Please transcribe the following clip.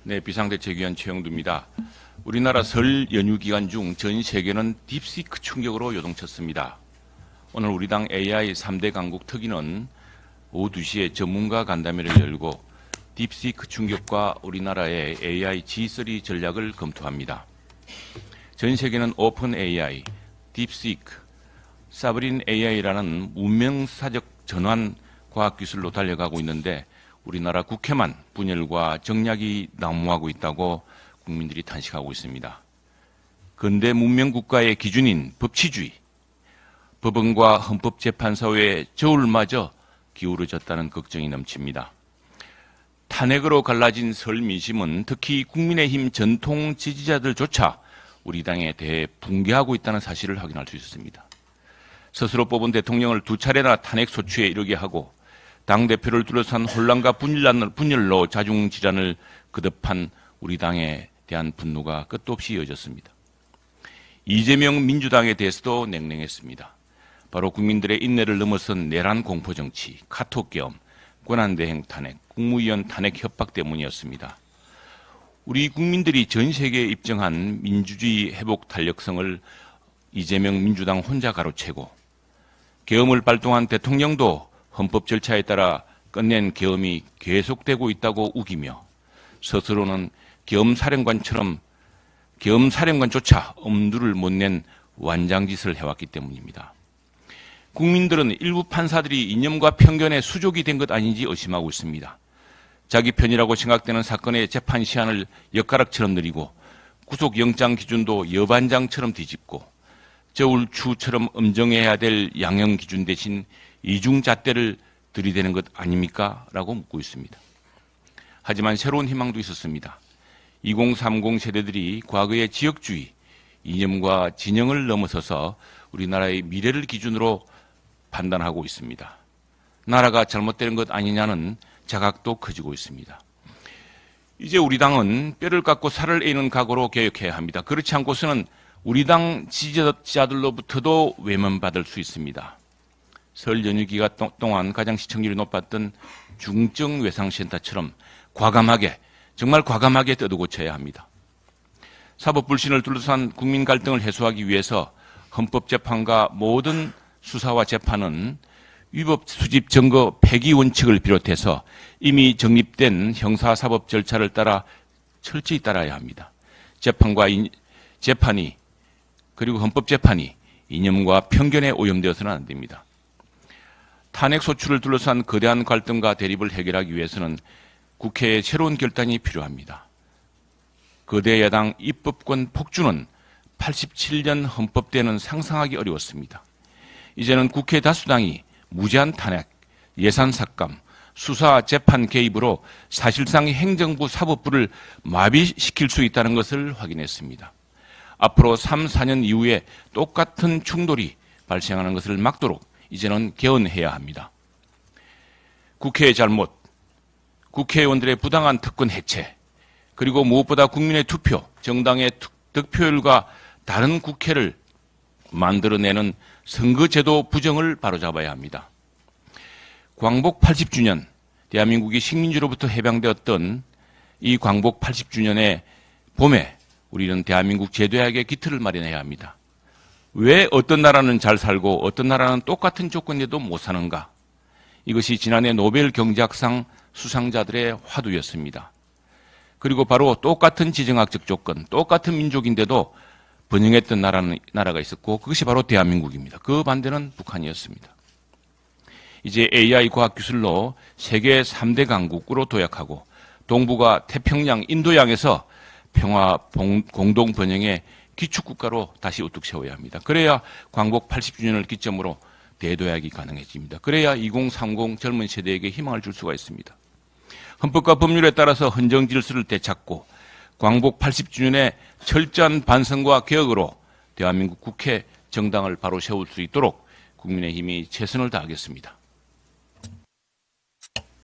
네, 비상대책위원 최영두입니다. 우리나라 설 연휴 기간 중 전 세계는 딥시크 충격으로 요동쳤습니다. 오늘 우리 당 AI 3대 강국 특위는 오후 2시에 전문가 간담회를 열고 딥시크 충격과 우리나라의 AI G3 전략을 검토합니다. 전 세계는 오픈 AI, 딥시크, 사브린 AI라는 문명사적 전환 과학기술로 달려가고 있는데 우리나라 국회만 분열과 정략이 난무하고 있다고 국민들이 탄식하고 있습니다. 근대 문명국가의 기준인 법치주의, 법원과 헌법재판소의 저울마저 기울어졌다는 걱정이 넘칩니다. 탄핵으로 갈라진 설 민심은 특히 국민의힘 전통 지지자들조차 우리 당에 대해 붕괴하고 있다는 사실을 확인할 수 있었습니다. 스스로 뽑은 대통령을 두 차례나 탄핵 소추에 이르게 하고 당대표를 둘러싼 혼란과 분열로 자중질환을 거듭한 우리 당에 대한 분노가 끝도 없이 이어졌습니다. 이재명 민주당에 대해서도 냉랭했습니다. 바로 국민들의 인내를 넘어선 내란 공포정치, 카톡계엄, 권한대행 탄핵, 국무위원 탄핵 협박 때문이었습니다. 우리 국민들이 전 세계에 입증한 민주주의 회복 탄력성을 이재명 민주당 혼자 가로채고 계엄을 발동한 대통령도 헌법 절차에 따라 끝낸 계엄이 계속되고 있다고 우기며 스스로는 계엄사령관조차 엄두를 못 낸 완장짓을 해왔기 때문입니다. 국민들은 일부 판사들이 이념과 편견의 수족이 된 것 아닌지 의심하고 있습니다. 자기 편이라고 생각되는 사건의 재판 시한을 엿가락처럼 늘리고 구속영장 기준도 여반장처럼 뒤집고 저울추처럼 엄정해야 될 양형 기준 대신 이중잣대를 들이대는 것 아닙니까? 라고 묻고 있습니다. 하지만 새로운 희망도 있었습니다. 2030 세대들이 과거의 지역주의, 이념과 진영을 넘어서서 우리나라의 미래를 기준으로 판단하고 있습니다. 나라가 잘못되는 것 아니냐는 자각도 커지고 있습니다. 이제 우리 당은 뼈를 깎고 살을 에이는 각오로 개혁해야 합니다. 그렇지 않고서는 우리 당 지지자들로부터도 외면받을 수 있습니다. 설 연휴 기간 동안 가장 시청률이 높았던 중증외상센터처럼 정말 과감하게 뜯어고쳐야 합니다. 사법불신을 둘러싼 국민 갈등을 해소하기 위해서 헌법재판과 모든 수사와 재판은 위법 수집 증거 폐기 원칙을 비롯해서 이미 정립된 형사사법 절차를 따라 철저히 따라야 합니다. 재판이 그리고 헌법재판이 이념과 편견에 오염되어서는 안 됩니다. 탄핵 소추를 둘러싼 거대한 갈등과 대립을 해결하기 위해서는 국회의 새로운 결단이 필요합니다. 거대 야당 입법권 폭주는 87년 헌법 때는 상상하기 어려웠습니다. 이제는 국회 다수당이 무제한 탄핵, 예산 삭감, 수사 재판 개입으로 사실상 행정부 사법부를 마비시킬 수 있다는 것을 확인했습니다. 앞으로 3, 4년 이후에 똑같은 충돌이 발생하는 것을 막도록 이제는 개헌해야 합니다. 국회의 잘못, 국회의원들의 부당한 특권 해체, 그리고 무엇보다 국민의 투표, 정당의 득표율과 다른 국회를 만들어내는 선거제도 부정을 바로잡아야 합니다. 광복 80주년, 대한민국이 식민지로부터 해방되었던 이 광복 80주년의 봄에 우리는 대한민국 제도약의 기틀을 마련해야 합니다. 왜 어떤 나라는 잘 살고 어떤 나라는 똑같은 조건에도 못 사는가? 이것이 지난해 노벨 경제학상 수상자들의 화두였습니다. 그리고 바로 똑같은 지정학적 조건, 똑같은 민족인데도 번영했던 나라가 있었고 그것이 바로 대한민국입니다. 그 반대는 북한이었습니다. 이제 AI 과학기술로 세계 3대 강국으로 도약하고 동북아, 태평양, 인도양에서 평화 공동 번영의 기축국가로 다시 우뚝 세워야 합니다. 그래야 광복 80주년을 기점으로 대도약이 가능해집니다. 그래야 2030 젊은 세대에게 희망을 줄 수가 있습니다. 헌법과 법률에 따라서 헌정 질서를 되찾고 광복 80주년의 철저한 반성과 개혁으로 대한민국 국회 정당을 바로 세울 수 있도록 국민의힘이 최선을 다하겠습니다.